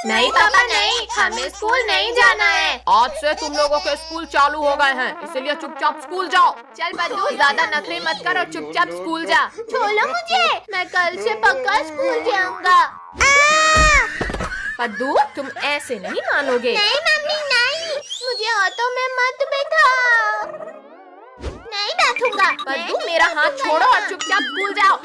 नहीं पापा नहीं, हमें स्कूल नहीं जाना है। आज से तुम लोगों के स्कूल चालू हो गए हैं, इसलिए चुपचाप स्कूल जाओ। चल बद्दू, ज्यादा नखरे मत कर और चुपचाप स्कूल जा। छोड़ो मुझे, मैं कल से पक्का स्कूल जाऊंगा। पद्दू, तुम ऐसे नहीं मानोगे। नहीं मम्मी नहीं, मुझे ऑटो में मत बैठा। नहीं बैठूंगा। पद्दू, मेरा हाथ छोड़ो और चुपचाप स्कूल जाओ।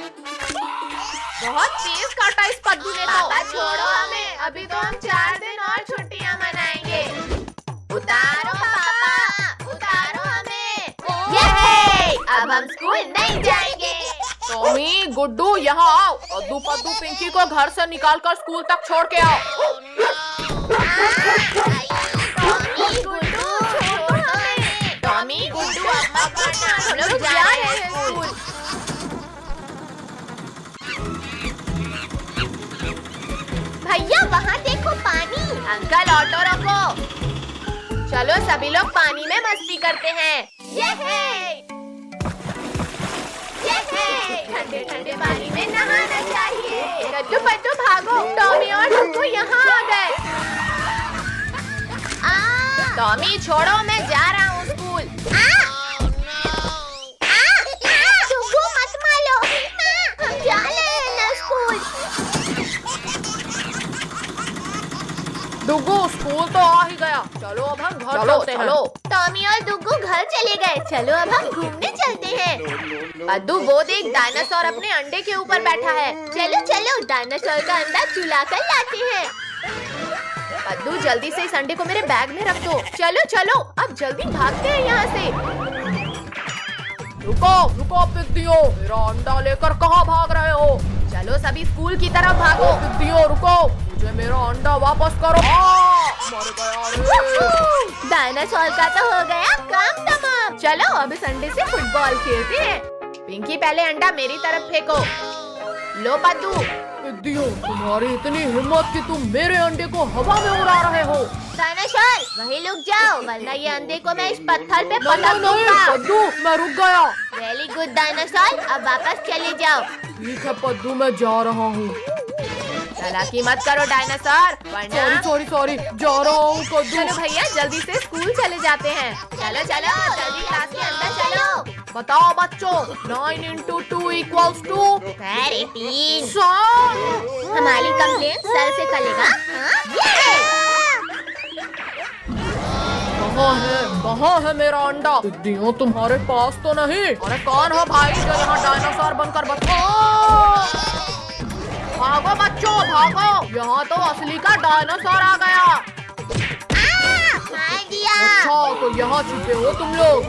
बहुत तेज काटा इस पद्दू ने तो। पापा छोड़ो हमें, अभी तो हम 4 दिन और छुट्टियां मनाएंगे। उतारो पापा, उतारो हमें। ये अब हम स्कूल नहीं जाएंगे। टॉमी, गुड्डू, यहाँ आओ। पद्दू पद्दू पिंकी को घर से निकालकर स्कूल तक छोड़ के आओ। टॉमी, गुड्डू, छोड़ो हमें। टॉमी, गुड्डू, अब मत करना, हम लोग जा रहे हैं स्कूल। भैया वहाँ देखो पानी। अंकल ऑटो रोको। चलो सभी लोग पानी में मस्ती करते हैं। ठंडे ठंडे पानी में नहाना चाहिए। गड्डू पट्टू भागो, टॉमी और डुग्गू यहाँ आ गए। टॉमी छोड़ो, मैं जा रहा हूँ स्कूल। डुग्गू मत मारो, हम जा रहे हैं ना स्कूल। डुग्गू, स्कूल तो आ ही गया। चलो अब हम घर चलते हैं। टॉमी और डुग्गू घर चले गए। चलो अब हम घूमने चलते हैं। पद्दू, वो देख, डायनासोर अपने अंडे के ऊपर बैठा है। चलो चलो, डायनासोर का अंडा चुला कर लाते हैं। पद्दू, जल्दी से इस अंडे को मेरे बैग में रख दो। चलो चलो, अब जल्दी भागते हैं यहाँ से। रुको रुको पिद्दियों, मेरा अंडा लेकर कहाँ भाग रहे हो? चलो सभी स्कूल की तरफ भागो। पिद्दियों रुको, मुझे मेरा अंडा वापस करो। मर गया रे। डायनासोर का तो हो गया काम तमाम। चलो अब इस अंडे से फुटबॉल खेलते हैं। पिंकी, पहले अंडा मेरी तरफ फेंको। लो पद्दू। पिद्दियों, तुम्हारी इतनी हिम्मत कि तुम मेरे अंडे को हवा में उड़ा रहे हो। डायनासोर, वहीं रुक जाओ, वरना ये अंडे को मैं इस पत्थर पे पटक नहीं, दूंगा। पद्दू, मैं रुक गया। वेरी गुड डायनासोर, अब वापस चले जाओ। ठीक है पद्दू, मैं जा रहा हूँ। चालाकी मत करो डायनासोर, वरना सॉरी, जा रहा हूँ पद्दू। चलो भैया, जल्दी से स्कूल चले जाते हैं। चलो चलो, जल्दी क्लास के अंदर चलो। बताओ बच्चों, 9 into 2 equals 2। 3। सर, हमारी कंप्लेंट सर से चलेगा। कहाँ है मेरा अंडा? पिद्दियों, तुम्हारे पास तो नहीं। अरे कौन हो भाई जो यहाँ डायनासोर बनकर भागो बच्चों भागो, यहाँ तो असली का डायनासोर आ गया। अच्छा, तो यहाँ छुपे हो तुम लोग।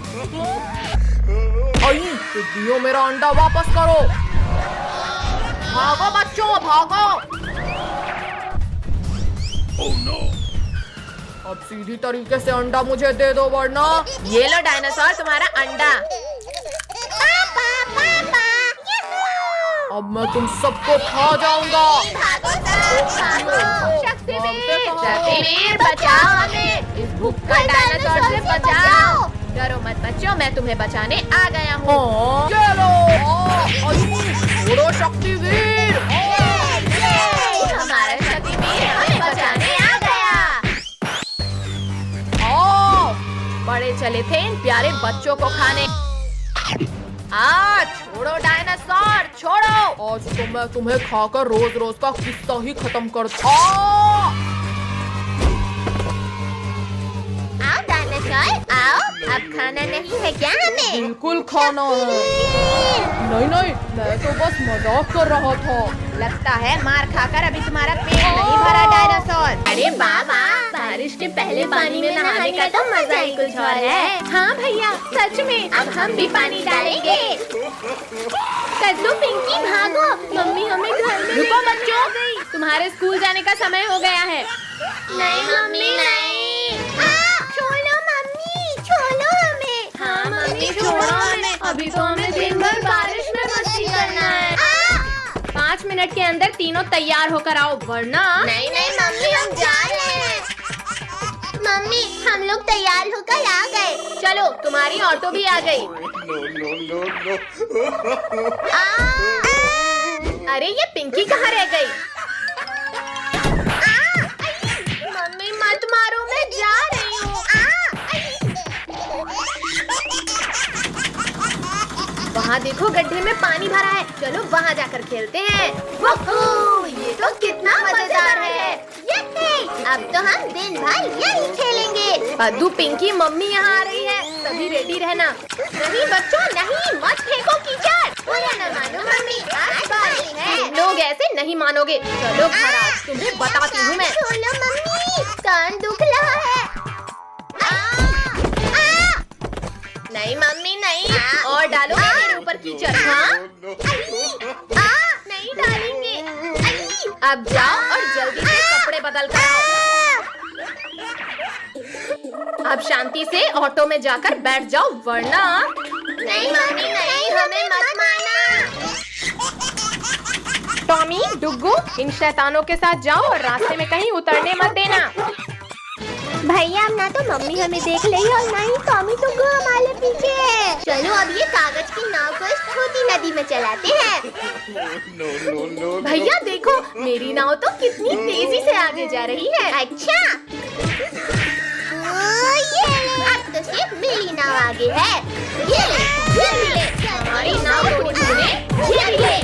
पिद्दियों, मेरा अंडा वापस करो। भागो बच्चों भागो। Oh, no. अब सीधी तरीके से अंडा मुझे दे दो, वरना ये लो डायनासोर, तुम्हारा अंडा। अब मैं तुम सबको खा जाऊंगा। शक्तिवीर, बचाओ हमें, इस भूखा डायनासोर से बचाओ। डरो मत बच्चों, मैं तुम्हें बचाने आ गया हूँ। चलो, छोड़ो शक्तिवीर। हमारा शक्तिवीर हमें बचाने आ गया। बड़े चले थे इन प्यारे बच्चों को खाने। छोड़ो डायनासोर, छोड़ो। आज तो मैं तुम्हें खाकर रोज रोज का किस्सा ही खत्म कर। आओ डायनासोर, आओ। अब खाना नहीं है क्या हमें? बिल्कुल खाना है। नहीं, मैं तो बस मजाक कर रहा था। लगता है मार खाकर अभी तुम्हारा पेट नहीं भरा डायनासोर। अरे बाबा, बारिश के पहले पानी में नहाने का तो मजा ही कुछ और है। हाँ भैया, सच में, अब हम भी पानी डालेंगे। कद्दू, पिंकी भागो, मम्मी हमें घर में। रुको बच्चों, तुम्हारे स्कूल जाने का समय हो गया है। नहीं मम्मी नहीं। छोड़ो मम्मी, छोड़ो हमें। हाँ मम्मी, छोड़ो हमें, अभी तो हमें दिन भर बारिश में मस्ती करना है। 5 मिनट के अंदर तीनों तैयार होकर आओ, वरना। नहीं मम्मी, हम जा रहे हैं। मम्मी, हम लोग तैयार होकर आ गए। चलो, तुम्हारी ऑटो भी आ गई। अरे ये पिंकी कहाँ रह गई? वहाँ देखो गड्ढे में पानी भरा है, चलो वहाँ जाकर खेलते हैं। वोहो, ये तो कितना मजेदार है। अब तो हम दिन भर यही खेलेंगे। पद्दू, पिंकी, मम्मी यहाँ आ रही है, सभी रेडी रहना। नहीं बच्चों नहीं, मत फेंको कीचड़। बुरा न मानो मम्मी, आज बारिश है। लोग ऐसे नहीं मानोगे। चलो घर आज तुम्हें बताती हूँ मैं। छोड़ो मम्मी, कान दुख रहा है। नहीं मम्मी नहीं, और डालोगे मेरे ऊपर कीचड़? हाँ? नहीं डालेंगे। अब जाओ और जल्दी से कपड़े बदल कर आओ। अब शांति से ऑटो में जाकर बैठ जाओ, वरना नहीं मम्मी नहीं, हमें मत मारना। टॉमी, डुग्गू, इन शैतानों के साथ जाओ और रास्ते में कहीं उतरने मत देना। भैया ना तो मम्मी हमें देख लेगी और ना ही टॉमी डुग्गू हमारे पीछे है। चलो अब ये कागज की नाव को इस छोटी नदी में चलाते हैं। भैया देखो, मेरी नाव तो कितनी तेजी से आगे जा रही है। अच्छा, अब तो सिर्फ मेरी नाव आगे है। ये ले, हमारी नाव तोड़ी तूने, ये ले।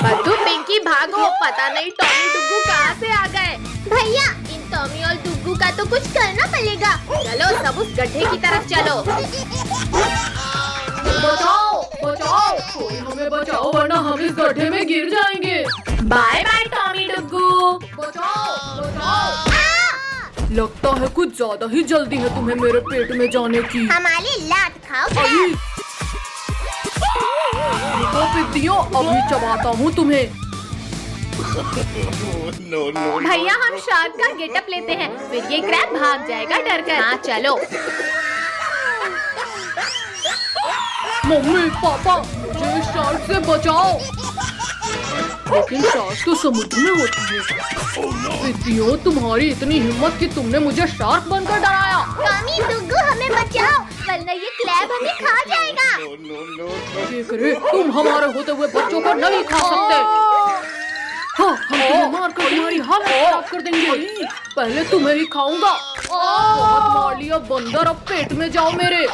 पद्दू, पिंकी भागो, पता नहीं टॉमी डुग्गू कहाँ से आ गए। भैया इन टॉमी और डुग्गू का तो कुछ करना पड़ेगा। चलो सब उस गड्ढे की तरफ चलो। बचाओ बचाओ, कोई हमें बचाओ वरना हम इस गड्ढे में गिर जाएंगे। Bye bye Tommy Duggu. बचाओ बचाओ। लगता है कुछ ज्यादा ही जल्दी है तुम्हें मेरे पेट में जाने की। हमारी लात खाओ। तो पिद्दियों, अभी चबाता हूँ तुम्हें। भैया हम शार्क का गेटअप लेते हैं, फिर ये क्रैब भाग जाएगा डर कर। हाँ चलो। मम्मी पापा, मुझे शार्क से बचाओ। लेकिन शार्क तो समुद्र में होती है। पिद्दियों, तुम्हारी इतनी हिम्मत कि तुमने मुझे शार्क बनकर डराया। टॉमी डुग्गू हमें बचाओ, वरना ये क्रैब हमें खा जाएगा। ये करे, तुम हमारे होते हुए बच्चों को नहीं खा सकते। हाँ, हम तुम्हें मार कर तुम्हारी हालत खराब कर देंगे। पहले तुम्हें ही खाऊंगा। बहुत मार लिया बंदर, अब पेट में जाओ मेरे।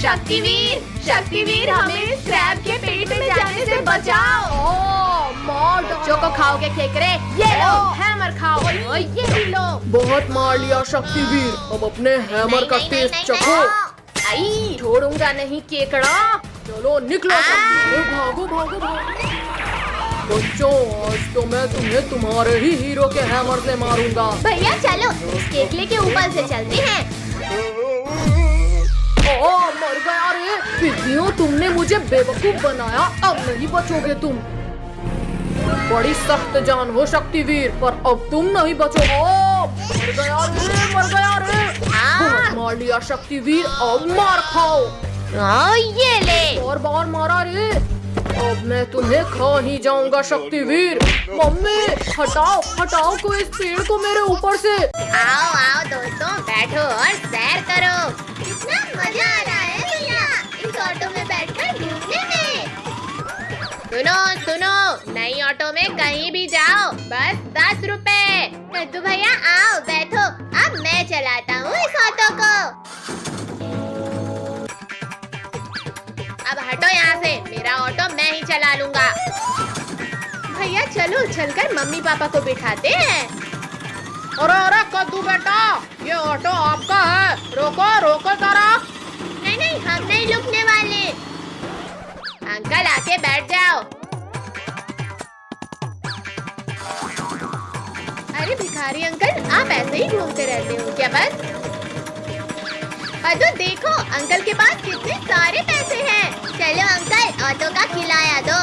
शक्तिवीर हमें इस क्रैब के पेट में जाने से बचाओ। मार बच्चों को खाओगे केकरे? ये लो हैमर खाओ। ये भी लो। बहुत मार लिया शक्तिवीर, अब अपने हैमर का टेस्ट चखो। आई छोड़ूंगा नहीं केकड़ा। चलो निकलो, भागो भागो भागो। बच्चों, आज तो मैं तुम्हें तुम्हारे ही हीरो के हैमर से मारूंगा। भैया चलो इस केकले के ऊपर से चलते हैं। मर गया रे। पिद्दियों, तुमने मुझे बेवकूफ बनाया, अब नहीं बचोगे तुम। बड़ी सख्त जान हो शक्तिवीर, पर अब तुम नहीं बचोगे। मर गया रे, मर गया रे। बहुत मार लिया शक्तिवीर, अब मार खाओ। ये ले। और बार मारा रे, अब मैं तुम्हें खा ही जाऊंगा शक्तिवीर। मम्मी हटाओ हटाओ को इस पेड़ को मेरे ऊपर से। आओ आओ दोस्तों, बैठो और सैर करो। कितना मजा आ रहा है भैया इस ऑटो में बैठकर घूमने में। सुनो सुनो, नई ऑटो में कहीं भी जाओ, बस 10 रुपए। कद्दू भैया आओ बैठो, अब मैं चलाता हूँ इस ऑटो को। अब हटो यहाँ से, मेरा ऑटो मैं ही चला लूंगा। भैया चलो चलकर मम्मी पापा को बिठाते हैं। अरे अरे कद्दू बेटा, ये ऑटो आपका है, रोको रोको जरा। नहीं नहीं, हम नहीं रुकने वाले। अंकल आके बैठ जाओ। अरे भिखारी अंकल, आप ऐसे ही घूमते रहते हो क्या बस? अरे देखो अंकल के पास कितने सारे पैसे हैं। चलो अंकल, ऑटो का किराया दो।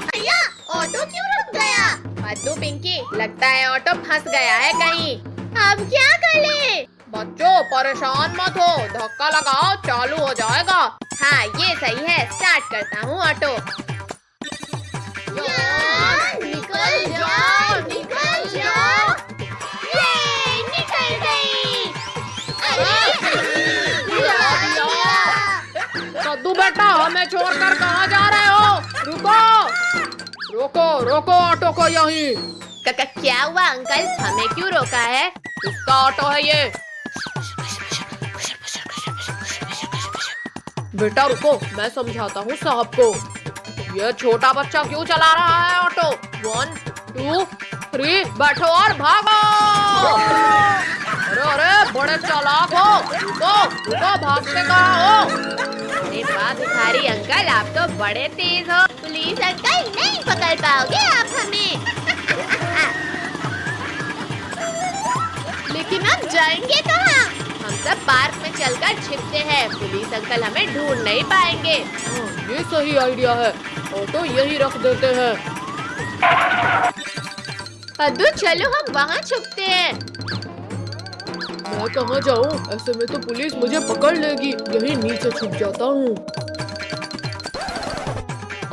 भैया ऑटो क्यों रुक गया? पद्दू, पिंकी, लगता है ऑटो फंस गया है कहीं। अब क्या करें? बच्चों परेशान मत हो, धक्का लगाओ, चालू हो जाएगा। हाँ ये सही है, स्टार्ट करता हूँ ऑटो। निकल जाओ निकल जाओ। ये निकल गई। कद्दू बेटा, हमें छोड़कर कहाँ जा रहे हो? रुको रोको रोको ऑटो को यहीं। क्या हुआ अंकल, हमें क्यों रोका है? इसका ऑटो है ये। बेटा रुको, मैं समझाता हूँ साहब को। ये छोटा बच्चा क्यों चला रहा है ऑटो? 1, 2, 3 बैठो और भागो। अरे अरे बड़े चालाक हो, रुको रुको, भागते कहाँ हो? अरे वाह भिखारी अंकल, आप तो बड़े तेज हो। पुलिस अंकल नहीं पकड़ पाओगे आप हमें। लेकिन हम जाएंगे कहाँ? हम सब पार्क में चलकर छिपते हैं, पुलिस अंकल हमें ढूंढ नहीं पाएंगे। ये सही आइडिया है, ऑटो यही रख देते हैं। पद्दू चलो हम वहाँ छुपते हैं। मैं कहाँ जाऊँ? ऐसे में तो पुलिस मुझे पकड़ लेगी, यही नीचे छुप जाता हूँ।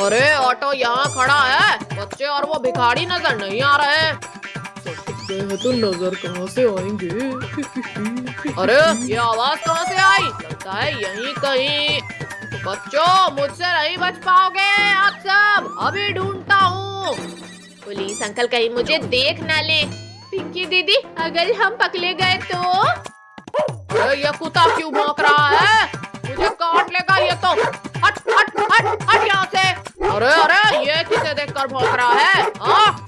अरे ऑटो यहाँ खड़ा है, बच्चे और वो भिखारी नजर नहीं आ रहे। तो नजर कहाँ से आएंगे? अरे ये आवाज कहाँ से आई? लगता है यहीं कहीं। बच्चों मुझसे नहीं बच पाओगे आप सब, अभी ढूंढता हूँ। पुलिस अंकल कहीं मुझे देख ना ले। पिंकी दीदी अगर हम पकड़े गए तो? अरे ये कुत्ता क्यों भौंक रहा है? मुझे काट लेगा ये तो। हट हट हट हट यहाँ से। अरे अरे ये किसे देखकर भौंक रहा है? हाँ?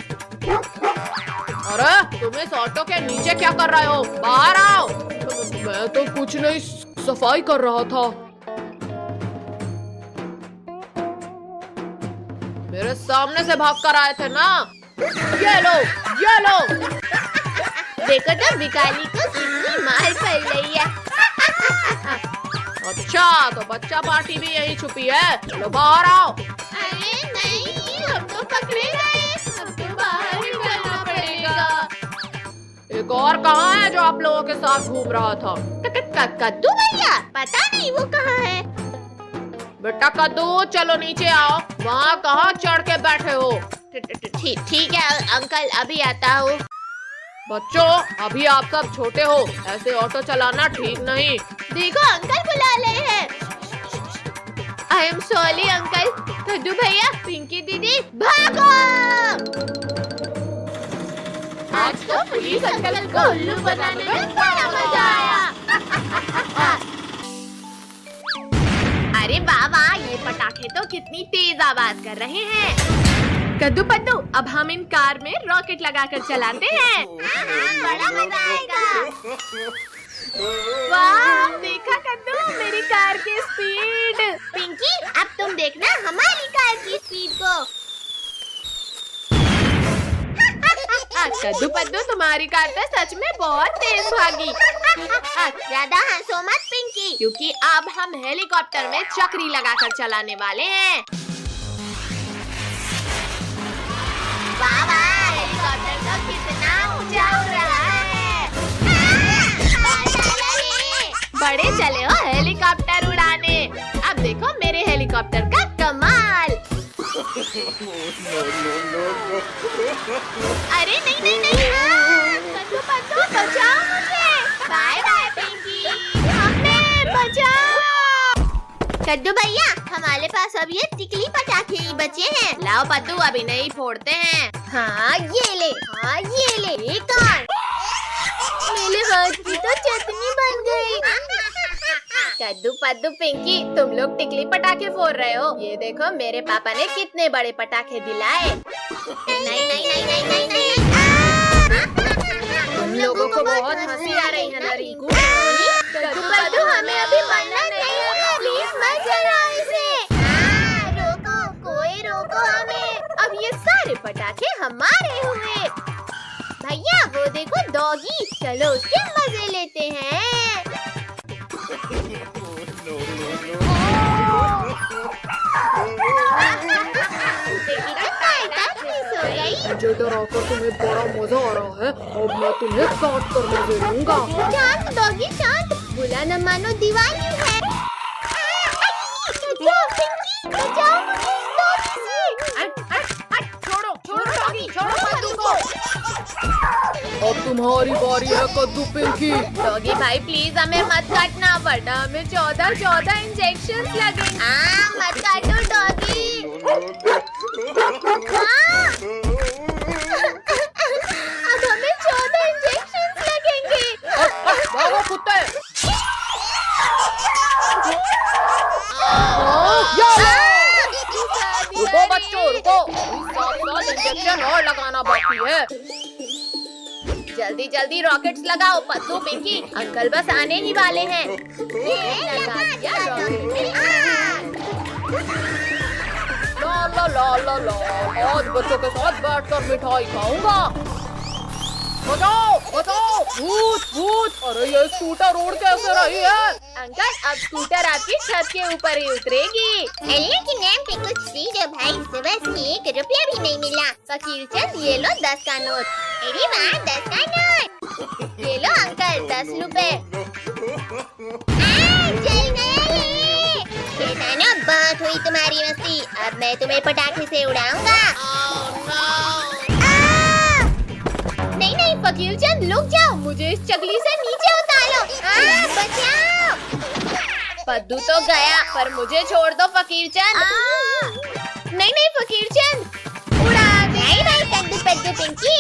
अरे तुम इस ऑटो के नीचे क्या कर रहे हो? बाहर आओ। मैं तो कुछ नहीं, सफाई कर रहा था। मेरे सामने से भाग कर आए थे ना। ये लो ये लो। देखो तो भिखारी को कितनी मार पड़ रही है। अच्छा तो बच्चा पार्टी भी यही छुपी है, चलो बाहर आओ। अरे नहीं, हम तो पकड़े गए, अब तो बाहर निकलना पड़ेगा। एक और कहाँ है जो आप लोगों के साथ घूम रहा था? कद्दू भैया, पता नहीं वो कहाँ है। बेटा कद्दू चलो नीचे आओ, वहाँ कहाँ चढ़ के बैठे हो? ठीक है अंकल, अभी आता हूँ। बच्चों अभी आप सब छोटे हो, ऐसे ऑटो चलाना ठीक नहीं। देखो अंकल बुला रहे हैं। I am sorry uncle. कद्दू भैया, पिंकी दीदी भागो। आज तो पुलिस अंकल को उल्लू बनाने में बड़ा मजा आया। अरे वाह वाह, ये पटाखे तो कितनी तेज आवाज कर रहे हैं। कद्दू पद्दू, अब हम इन कार में रॉकेट लगाकर चलाते हैं। बड़ा मजा आएगा। वाह देखा कद्दू, मेरी कार की स्पीड। पिंकी अब तुम देखना हमारी कार की स्पीड को। कद्दू पद्दू, तुम्हारी कार तो सच में बहुत तेज भागी। ज्यादा हंसो मत पिंकी, क्योंकि अब हम हेलीकॉप्टर में चक्री लगाकर चलाने वाले हैं। वाह वाह, हेलीकॉप्टर तो कितना ऊंचा उड़ रहा है। बड़े चले हो हेलीकॉप्टर उड़ाने। अब देखो मेरे हेलीकॉप्टर का कमाल। अरे नहीं नहीं नहीं, कद्दू पद्दू बचाओ मुझे। बाय बाय पिंकी, हमें बचाओ। कद्दू भैया, हमारे पास अब ये टिकली पटाखे ही बचे हैं। लाओ पद्दू, अभी नहीं फोड़ते हैं। हाँ ये ले, हाँ ये ले। एक और। मेरे हाथ की तो चटनी बन गई। कद्दू पद्दू पिंकी, तुम लोग टिकली पटाखे फोड़ रहे हो। ये देखो मेरे पापा ने कितने बड़े पटाखे दिलाए। नहीं नहीं नहीं नहीं नहीं नहीं। तुम लोगों को बहुत हंसी आ रही है ना रिंकू? कद्दू पद्दू, हमें अभी मरना नहीं है, प्लीज मत जलाओ इसे। रोको, कोई रोको हमें। अब ये सारे पटाखे हमारे हुए। भैया वो देखो डॉगी, चलो उसके मजे लेते हैं। मुझे डराकर तुम्हें बड़ा मजा आ रहा है, अब मैं तुम्हें काट कर मजे लूंगा। शांत डॉगी शांत, बुला न मानो दीवानी है। बचाओ मुझे इस डॉगी से। छोड़ो छोड़ो डॉगी, छोड़ो कद्दू को। अब तुम्हारी बारी है कद्दू पिंकी। डॉगी भाई प्लीज हमें मत काटना, वरना हमें 14 इंजेक्शन लगेंगे। मत काटो डॉगी। अब हमें 14 इंजेक्शन लगेंगे। भागो कुत्ते। इंजेक्शन और लगाना बाकी है। जल्दी जल्दी रॉकेट्स लगाओ पद्दू पिंकी, अंकल बस आने ही वाले हैं। ये लगा दिया रॉकेट। ला ला ला ला ला, आज बच्चों के साथ बैठकर मिठाई खाऊंगा। बचाओ बचाओ, भूत भूत। अरे ये स्कूटर रोड कैसे रही है? अंकल अब स्कूटर आपकी छत के ऊपर ही उतरेगी। अल्लाह के नाम पे कुछ दीजिए भाई, सुबह से 1 रुपया भी नहीं मिला। फकीर चंद ये लो 10 का नोट। अरे वाह 10 का नोट। ये लो अंकल 10 रुपए। जल गया ये। शैतानो बहुत हुई तुम्हारी मस्ती, अब मैं तुम्हें पटाखे से उड़ाऊंगा। नहीं नहीं फकीर चंद रुक जाओ, मुझे इस चकली से नीचे उतारो। बचाओ। पद्दू तो गया पर मुझे छोड़ दो फकीर चंद। नहीं नहीं फकीर चंद उड़ा दे। नहीं नहीं पद्दू पद्दू पिंकी,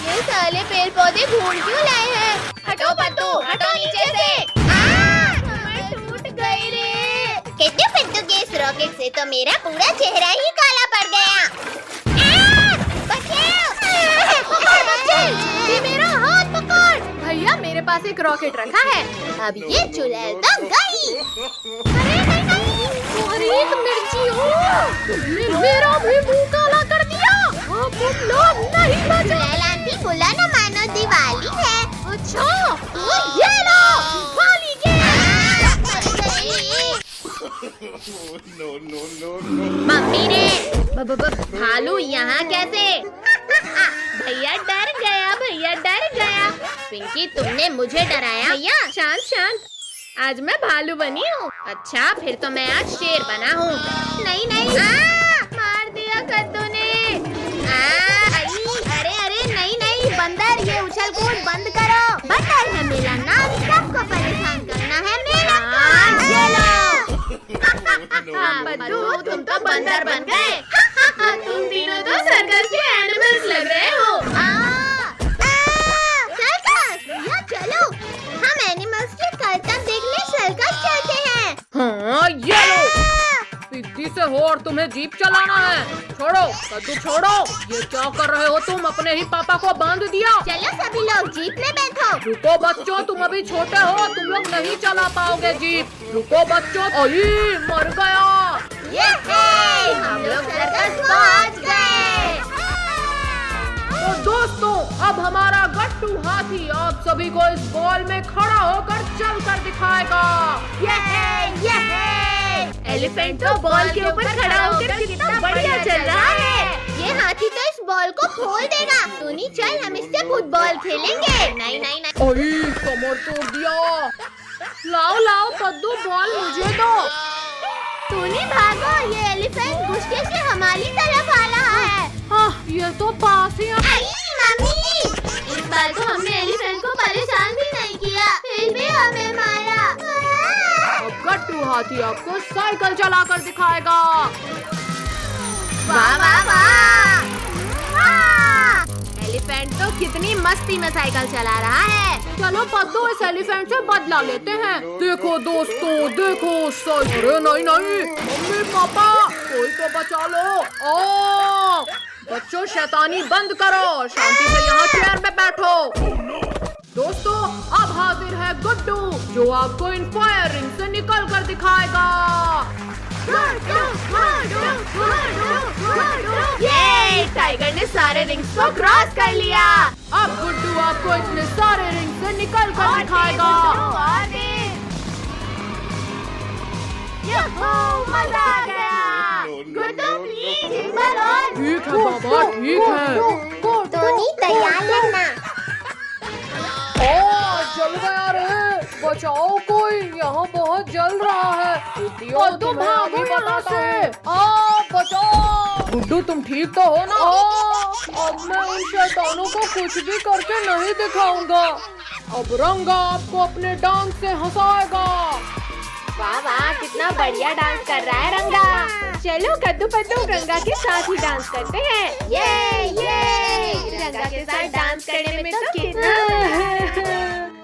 ये साले पेड़ पौधे ढूंढ क्यों लाए हैं? हटो पद्दू हटो नीचे से। कमर टूट गई रे। पद्दू पद्दू के इस रॉकेट से तो मेरा पूरा चेहरा ही काला पड़ गया। ये मेरा हाथ पकड़। भैया मेरे पास एक रॉकेट रखा है, अब ये चुड़ैल तो गई। अरे नहीं नहीं, अरे एक मिर्ची हो, तुमने मेरा भी मुंह काला कर दिया। अब तुम लोग नहीं बचे। चुड़ैल आंटी बोला ना मानो दिवाली है। अच्छा तो ये लो दिवाली के। मम्मी ने भालू यहाँ कैसे? भैया डर गया, भैया डर गया। पिंकी तुमने मुझे डराया। भैया शांत शांत, आज मैं भालू बनी हूँ। अच्छा फिर तो मैं आज शेर बना हूँ। नहीं नहीं मार दिया कद्दू ने। अरे अरे नहीं नहीं बंदर, ये उछल कूद बंद करो। बंदर है मेरा नाम, सबको परेशान करना है मेरा काम। पद्दू तुम तो बंदर बन गए। तुम तीनों तो सर्कस के एनिमल्स लग रहे हो। सर्कस? या चलो हम एनिमल्स की करतब देखने सर्कस चलते हैं। हाँ ये लो, सीधी से हो और तुम्हें जीप चलाना है। छोड़ो कद्दू छोड़ो, ये क्या कर रहे हो तुम? अपने ही पापा को बांध दिया। चलो सभी लोग जीप में बैठो। रुको बच्चों, तुम अभी छोटे हो, तुम लोग नहीं चला पाओगे जीप। रुको बच्चों, अरे मर गया। हम लोग सर्कस पहुंच गए। तो दोस्तों अब हमारा गट्टू हाथी आप सभी को इस बॉल में खड़ा होकर चल कर दिखाएगा। एलिफेंट तो बॉल के ऊपर खड़ा होकर कितना बढ़िया चल रहा है। ये हाथी तो इस बॉल को फोड़ देगा। टूनी चल हम इससे फुटबॉल खेलेंगे। नहीं नहीं नहीं। अरे कमर तोड़ दिया। लाओ लाओ पद्दू, बॉल मुझे दो। टूनी भागो, ये एलिफेंट गुस्से से हमारी तरफ आ रहा है। हाँ ये तो पास ही मम्मी इस बार तो हमने एलिफेंट को परेशान भी नहीं किया, फिर भी हमें मारा। अब गट्टू हाथी आपको साइकिल चलाकर दिखाएगा। वाह वाह वाह। एलिफेंट तो कितनी मस्ती में साइकिल चला रहा है। चलो पद्दू इस एलिफेंट से बदला लेते हैं। देखो दोस्तों देखो, अरे नहीं नहीं मम्मी पापा कोई तो बचा लो। ओ बच्चों शैतानी बंद करो, शांति से यहाँ चेयर में बैठो। दोस्तों अब हाजिर है गुड्डू, जो आपको इन फायर रिंग से निकल कर दिखाएगा। ये टाइगर ने सारे रिंग्स को क्रॉस कर लिया। अब गुड्डू आपको इतने सारे रिंग से निकल कर दिखाएगा। मजा आ गया। गुड्डू प्लीज हिम्मत और। ठीक है बाबा ठीक है। टोनी तैयार रहना। जल गया रे, बचाओ कोई, यहाँ बहुत जल रहा है। तो भागो यहाँ से। बचाओ। गुड्डू तुम ठीक तो हो ना? अब मैं उन शैतानों को कुछ भी करके नहीं दिखाऊंगा। अब रंगा आपको अपने डांस से हंसाएगा। वाह वाह कितना बढ़िया डांस कर रहा है रंगा। चलो कद्दू पद्दू रंगा के साथ ही डांस करते हैं। ये रंगा के साथ डांस करने में तो कितना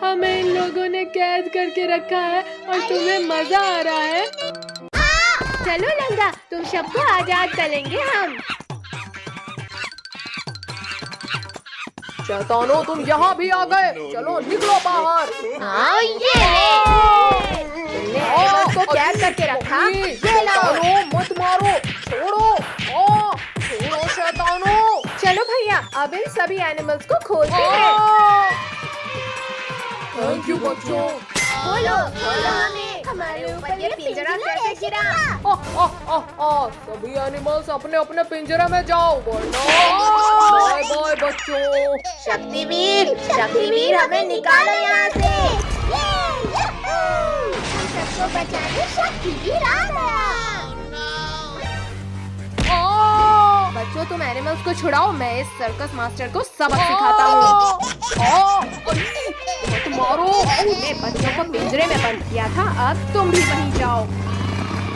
हमें इन लोगों ने कैद करके रखा है और तुम्हें मजा आ रहा है। चलो रंगा तुम सबको आजाद करेंगे हम। शैतानों, तुम यहाँ भी आ गए। चलो निकलो बाहर। हाँ, ये ले। तुमने एनिमल्स को कैद करके रखा। ये लो। शैतानों, मत मारो, छोड़ो। छोड़ो शैतानों। चलो भैया, अब इन सभी एनिमल्स को खोलते हैं। थैंक यू बच्चों। बोलो बोलो हमें, हमारे ऊपर ये पिंजरा कैसे गिरा? सभी एनिमल्स अपने अपने पिंजरे में जाओ, वरना बाय बाय बच्चों। शक्तिवीर, शक्तिवीर, हमें निकालो यहाँ से। हम सबको बचाने शक्तिवीर आ गया। बच्चों, तुम एनिमल्स को छुड़ाओ, मैं इस सर्कस मास्टर को सबक सिखाता हूँ। मारो। मैंने बच्चों को पिंजरे में बंद किया था, अब तुम भी वहीं जाओ।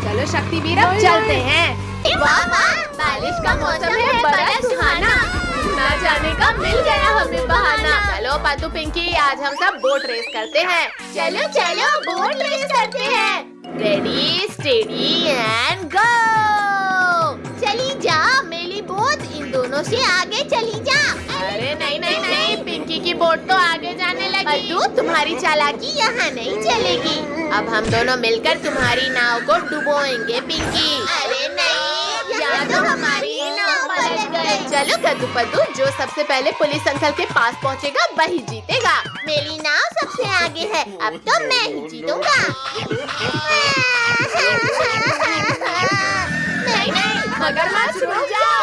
चलो शक्तिवीर, अब चलते हैं। वाह वाह, बारिश का मौसम है, बड़ा सुहाना। ना जाने का मिल गया हमें बहाना। चलो पातू पिंकी, आज हम सब बोट रेस करते हैं। चलो चलो, बोट रेस करते हैं। Ready steady and go. चली जा मेरी बोट, इन दोनों से आगे चली जा। अरे नहीं नहीं नहीं, पिंकी की बोट तो आगे जाने लगी। पद्दू, तुम्हारी चालाकी यहाँ नहीं चलेगी। अब हम दोनों मिलकर तुम्हारी नाव को डुबोएंगे पिंकी। अरे नहीं, यहाँ तो हमारी नाव पलट गई। चलो कद्दू पद्दू, जो सबसे पहले पुलिस अंकल के पास पहुँचेगा वही जीतेगा। मेरी नाव सबसे आगे है, अब तो मैं ही जीतूंगा। नहीं नहीं, मगरमच्छ रुक जाओ।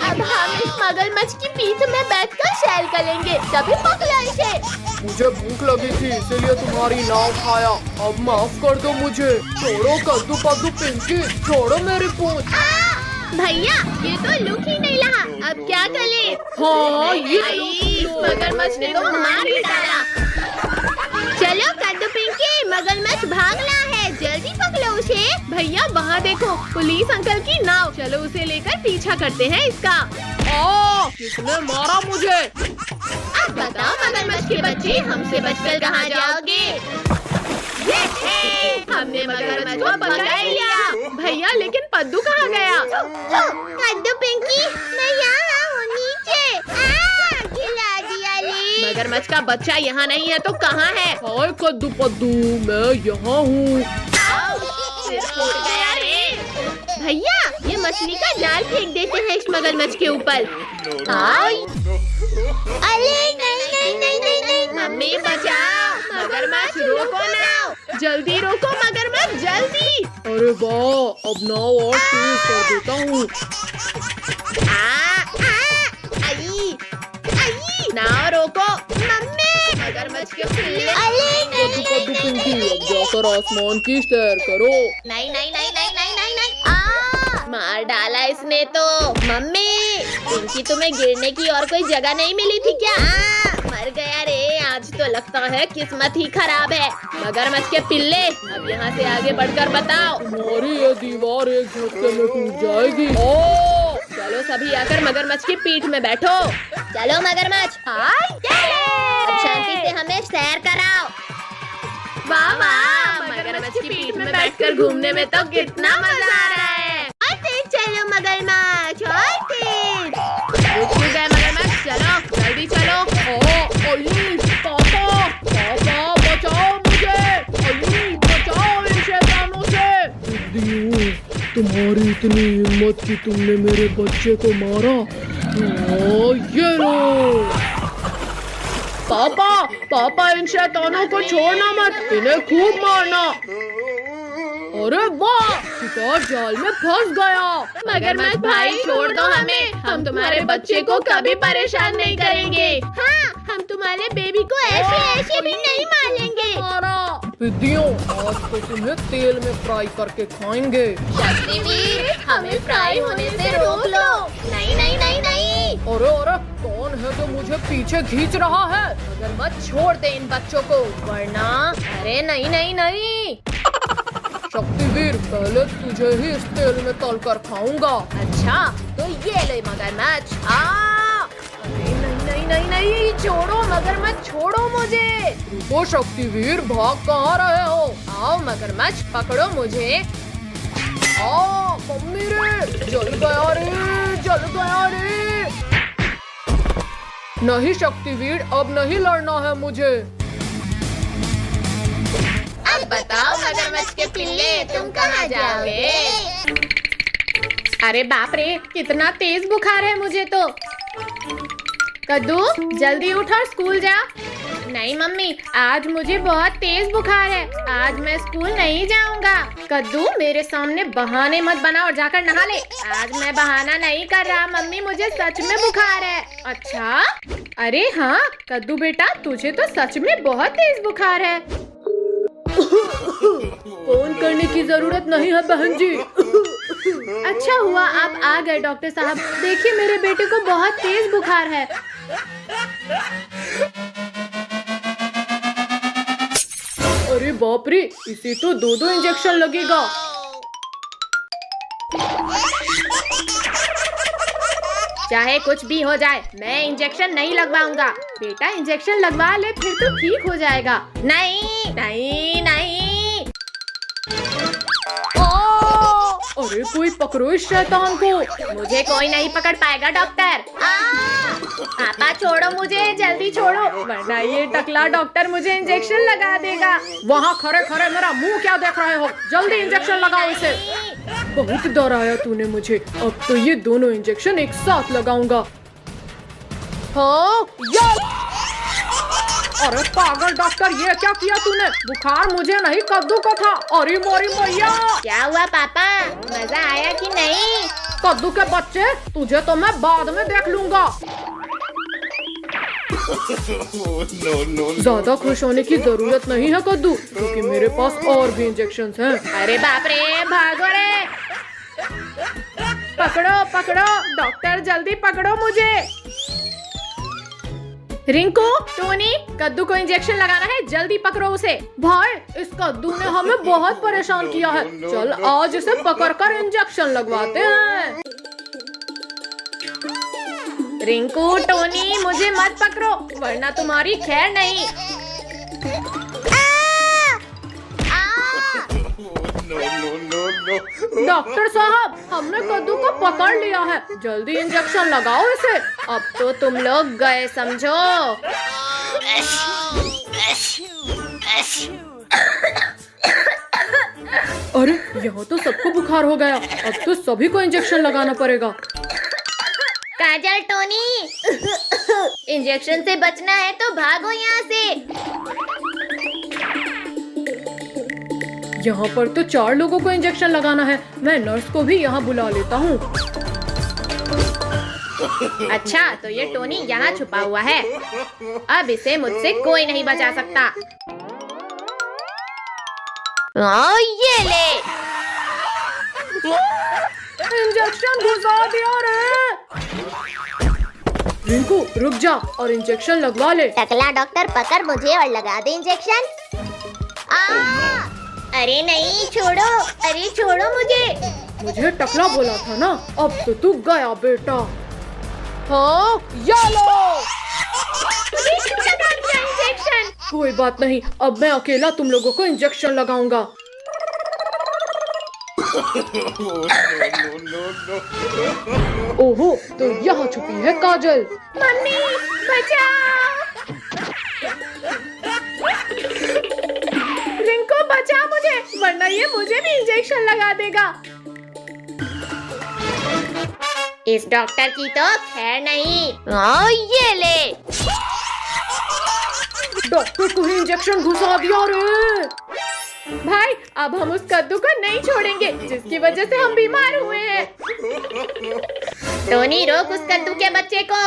अब हम इस मगरमच्छ की पीठ में बैठकर सैर करेंगे, तभी पकड़ो इसे। मुझे भूख लगी थी, इसीलिए तुम्हारी नाव खाया। अब माफ कर दो मुझे। छोड़ो कद्दू पद्दू पिंकी, छोड़ो मेरी पूंछ। भैया, ये तो लुक ही नहीं रहा, अब क्या करें? हाँ, ये इस मगरमच्छ ने तो मार ही डाला। चलो कद्दू पिंकी, मगरमच्छ भाग रहा है, जल्दी पकड़ो उसे। भैया वहाँ देखो, पुलिस अंकल की नाव। चलो उसे लेकर पीछा करते हैं इसका। किसने मारा मुझे? अब बताओ मगरमच्छ के बच्चे, हमसे बचकर कहाँ जाओगे? हमने मगरमच्छ को पकड़ लिया। भैया, लेकिन पद्दू कहाँ गया? कद्दू पिंकी, मैं यहाँ हूँ नीचे। खिला दिया ले। मगरमच्छ का बच्चा यहाँ नहीं है तो कहाँ है? हाय कद्दू पद्दू, मैं यहाँ हूँ। सिर फूट गया रे। भैया, ये मछली का जाल फेंक देते हैं इस मगरमच्छ के ऊपर। अरे नहीं नहीं नहीं नहीं नहीं, मम्मी बचाओ, मगरमच्छ रोको नाव, जल्दी रोको मगरमच्छ, जल्दी। अरे वाह, अब नाव और तेज कर देता हूँ। नाव रोको मम्मी, मगरमच्छ के पिल्ले। कद्दू पद्दू पिंकी, अब जाकर आसमान की सैर करो। नहीं नहीं नहीं नहीं नहीं नहीं नहीं। मार डाला इसने तो। मम्मी, पिंकी तुम्हें गिरने की और कोई जगह नहीं मिली थी क्या? मर गया रे, आज तो लगता है किस्मत ही खराब है। मगरमच्छ के पिल्ले, अब यहाँ से आगे बढ़कर बताओ। तुम्हारी ये दीवार एक झटके में टूट जाएगी। चलो सभी आकर मगरमच्छ की पीठ में बैठो। चलो मगरमच्छ, अब शांति से हमें सैर कराओ। वाह वाह, मगरमच्छ की पीठ में बैठकर घूमने में तो कितना मजा आ रहा है। और तेज चलो मगरमच्छ, और तेज। रुक गए मगरमच्छ, चलो जल्दी चलो। पापा, पापा बचाओ मुझे, बचाओ इन शैतानों से। तुम्हारी इतनी हिम्मत कि तुमने मेरे बच्चे को मारा। ये लो। पापा, पापा इन शैतानों को छोड़ना मत, इन्हें खूब मारना। अरे वाह, शिकार जाल में फंस गया। मगरमच्छ भाई, छोड़ दो हमें, हम तुम्हारे बच्चे को कभी परेशान नहीं करेंगे। हाँ, हम तुम्हारे बेबी को ऐसे भी नहीं मारेंगे। विद्यों, आज तो तुम्हें तेल में फ्राई करके खाएंगे। शक्तिवीर, हमें फ्राई होने से रोक लो। नहीं नहीं नहीं नहीं। अरे अरे, कौन है जो मुझे पीछे खींच रहा है? मगरमच्छ, छोड़ दे इन बच्चों को, वरना। अरे नहीं नहीं नहीं। शक्तिवीर, पहले तुझे ही इस तेल में तल कर खाऊंगा। अच्छा, तो ये ले मगरमच्छ। अरे नहीं नहीं नहीं नहीं, छोड़ो मगरमच्छ, छोड़ो मुझे। रुको शक्तिवीर, भाग कहाँ रहे हो? आओ मगरमच्छ, पकड़ो मुझे। मम्मी रे, जल गया रे, जल गया रे। नहीं शक्तिवीर, अब नहीं लड़ना है मुझे। अब बताओ मगरमच्छ के पिल्ले, तुम कहाँ जाओगे? अरे बाप रे, कितना तेज बुखार है मुझे तो। कद्दू जल्दी उठ और स्कूल जा। नहीं मम्मी, आज मुझे बहुत तेज बुखार है, आज मैं स्कूल नहीं जाऊंगा। कद्दू मेरे सामने बहाने मत बना और जाकर नहा ले। आज मैं बहाना नहीं कर रहा मम्मी, मुझे सच में बुखार है। अच्छा? अरे हाँ कद्दू बेटा, तुझे तो सच में बहुत तेज बुखार है। फोन करने की जरूरत नहीं है बहन जी। अच्छा हुआ आप आ गए डॉक्टर साहब। देखिए मेरे बेटे को बहुत तेज बुखार है। अरे बाप रे, इसे तो 2-2 इंजेक्शन लगेगा। चाहे कुछ भी हो जाए, मैं इंजेक्शन नहीं लगवाऊंगा। बेटा इंजेक्शन लगवा ले, फिर तो ठीक हो जाएगा। नहीं नहीं नहीं। अरे कोई पकड़ो इस शैतान को। मुझे कोई नहीं पकड़ पाएगा डॉक्टर। पापा छोड़ो मुझे, जल्दी छोड़ो, वरना ये टकला डॉक्टर मुझे इंजेक्शन लगा देगा। वहाँ खड़े खड़े मेरा मुंह क्या देख रहे हो? जल्दी इंजेक्शन लगाओ इसे। बहुत डराया तूने मुझे, अब तो ये दोनों इंजेक्शन एक साथ लगाऊंगा। हाँ अरे पागल डॉक्टर, ये क्या किया तूने? बुखार मुझे नहीं कद्दू को था। अरे मोरी मैया, क्या हुआ पापा, मजा आया कि नहीं? कद्दू के बच्चे, तुझे तो मैं बाद में देख लूंगा। ज्यादा खुश होने की जरूरत नहीं है कद्दू, क्योंकि मेरे पास और भी इंजेक्शंस हैं। अरे बाप रे, भागो रे। पकड़ो पकड़ो डॉक्टर, जल्दी पकड़ो मुझे। रिंकू, टोनी, कद्दू को इंजेक्शन लगाना है, जल्दी पकड़ो उसे। भाई इस कद्दू ने हमें बहुत परेशान किया है, चल आज इसे पकड़कर इंजेक्शन लगवाते हैं। रिंकू, टोनी, मुझे मत पकड़ो, वरना तुम्हारी खैर नहीं। डॉक्टर साहब, हमने कद्दू को पकड़ लिया है, जल्दी इंजेक्शन लगाओ इसे। अब तो तुम लोग गए समझो। अरे यहाँ तो सबको बुखार हो गया, अब तो सभी को इंजेक्शन लगाना पड़ेगा। काजल, टोनी, इंजेक्शन से बचना है तो भागो यहाँ से। यहाँ पर तो 4 लोगों को इंजेक्शन लगाना है, मैं नर्स को भी यहाँ बुला लेता हूँ। अच्छा, तो ये टोनी यहाँ छुपा हुआ है, अब इसे मुझसे कोई नहीं बचा सकता। ये ले। इंजेक्शन घुसा दिया रे। रिंकू रुक जा और इंजेक्शन लगवा ले। टकला डॉक्टर, पकड़ मुझे और लगा दे इंजेक्शन। अरे नहीं, छोड़ो, अरे छोड़ो मुझे टकला बोला था ना, अब तो तू गया बेटा। हाँ ये लो। इंजेक्शन। कोई बात नहीं, अब मैं अकेला तुम लोगों को इंजेक्शन लगाऊंगा। ओहो, तो यहाँ छुपी है काजल। मम्मी बचाओ। रिंकू बचा मुझे, वरना ये मुझे भी इंजेक्शन लगा देगा। इस डॉक्टर की तो खैर नहीं। ये ले। डॉक्टर को ही इंजेक्शन घुसा दिया रे। भाई अब हम उस कद्दू को नहीं छोड़ेंगे जिसकी वजह से हम बीमार हुए हैं। टोनी, रोक उस कद्दू के बच्चे को।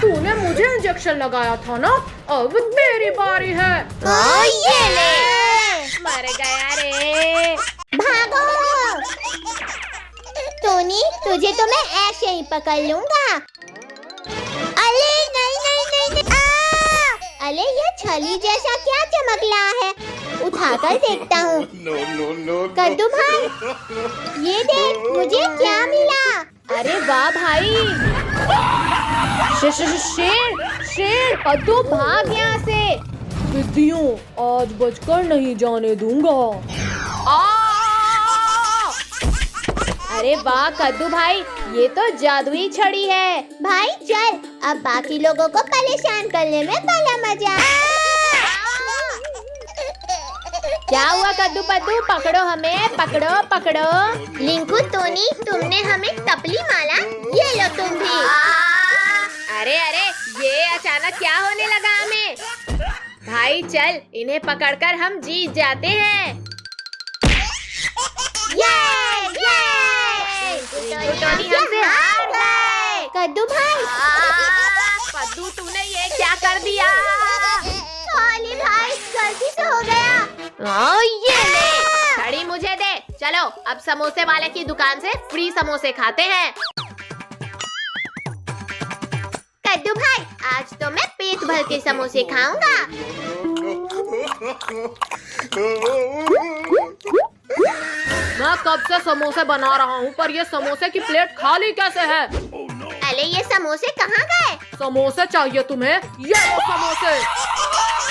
तूने मुझे इंजेक्शन लगाया था ना, अब मेरी बारी है। ये ले। मर गया रे। भागो। टोनी, तुझे तो मैं ऐसे ही पकड़ लूंगा। अरे नहीं नहीं नहीं, नहीं। अरे ये छली जैसा क्या चमकला है, उठाकर देखता हूँ। कद्दू भाई, ये देख मुझे क्या मिला। अरे वाह भाई, शेर, कद्दू भाग यहाँ से। विद्युओं, आज बचकर नहीं जाने दूंगा। अरे वाह कद्दू भाई, ये तो जादुई छड़ी है। भाई चल, अब बाकी लोगों को परेशान करने में बड़ा मजा। क्या हुआ कद्दू पद्दू, पकड़ो हमें, पकड़ो पकड़ो। लिंकू टोनी, तुमने हमें टपली मारा, ये लो तुम भी। अरे अरे, ये अचानक क्या होने लगा हमें? भाई चल, इन्हें पकड़कर हम जीत जाते हैं। टोनी हमसे हार गए। कद्दू भाई, कद्दू तूने ये क्या कर दिया? सॉरी भाई, गलती से हो गया। ये ले, छड़ी मुझे दे। चलो अब समोसे वाले की दुकान से फ्री समोसे खाते हैं। कद्दू भाई, आज तो मैं पेट भर के समोसे खाऊंगा। मैं कब से समोसे बना रहा हूँ, पर ये समोसे की प्लेट खाली कैसे है? अरे ये समोसे कहाँ गए? समोसे चाहिए तुम्हें? ये लो समोसे।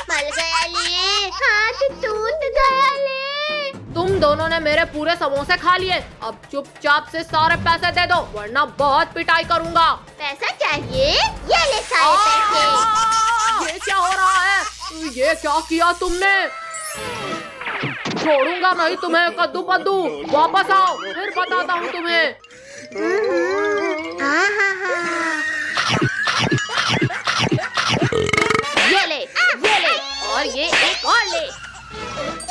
मल गया ले, हाथ टूट गया ले। तुम दोनों ने मेरे पूरे समोसे खा लिए। अब चुपचाप से सारे पैसे दे दो, वरना बहुत पिटाई करूँगा। पैसा चाहिए? ये ले सारे पैसे। ये क्या हो रहा है? ये क्या किया तुमने? छोड़ूंगा नहीं तुम्हें कद्दू पद्दू, वापस आओ, फिर बताता हूँ तुम्हें। ये ले और ये एक और ले।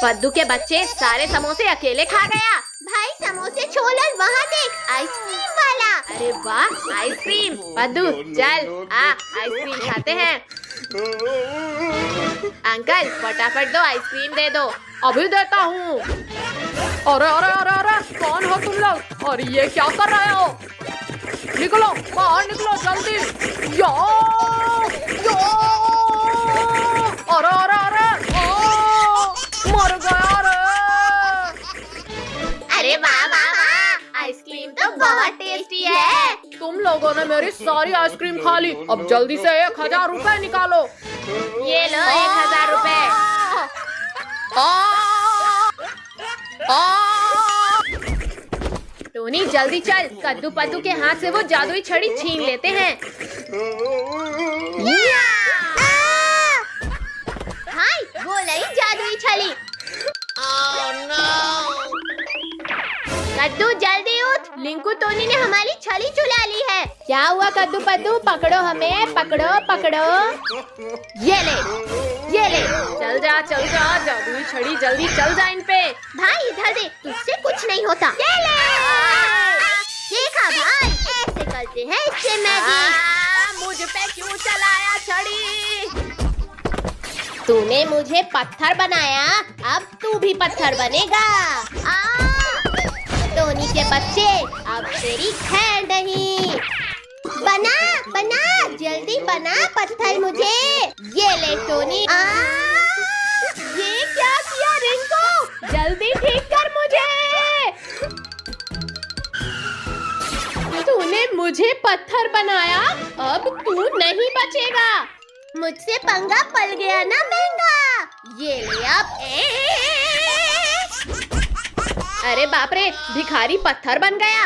पद्दू के बच्चे सारे समोसे अकेले खा गया। भाई समोसे छोड़, वहाँ देख, आइसक्रीम वाला। अरे वाह, आइसक्रीम। पद्दू चल, आइसक्रीम खाते हैं। अंकल फटाफट दो, आइसक्रीम दे दो। अभी देता हूँ। अरे अरे अरे अरे, कौन हो तुम लोग? और ये क्या कर रहे हो? निकलो बाहर, निकलो जल्दी। यो यो, अरे अरे अरे, मर गया रे। अरे वाह वाह वाह, आइसक्रीम तो बहुत टेस्टी है। तुम लोगों ने मेरी सारी आइसक्रीम खा ली। अब जल्दी से 1000 रुपए निकालो। ये लो 1000 रुपए। टोनी जल्दी चल, कद्दू पद्दू के हाथ से वो जादुई छड़ी छीन लेते हैं। भाई वो नहीं जादुई छड़ी। कद्दू जल्दी उठ, लिंकू टोनी ने हमारी छड़ी चुरा ली है। क्या हुआ कद्दू पद्दू, पकड़ो हमें, पकड़ो पकड़ो। ये ले, चल जा जादुई छड़ी, जल्दी चल जा इन पे। भाई इधर दे, तुझसे कुछ नहीं होता। ये ले। देखा भाई, ऐसे करते हैं इससे मैजिक। मुझ पे क्यों चलाया छड़ी? तूने मुझे पत्थर बनाया, अब तू भी पत्थर बनेगा। टोनी के बच्चे, अब तेरी खैर नहीं। बना जल्दी बना पत्थर मुझे। ये ले टोनी। ये क्या किया रिंकू? जल्दी ठीक कर मुझे। तूने मुझे पत्थर बनाया, अब तू नहीं बचेगा। मुझसे पंगा पड़ गया ना महंगा। ये ले अब। अरे बाप रे, भिखारी पत्थर बन गया।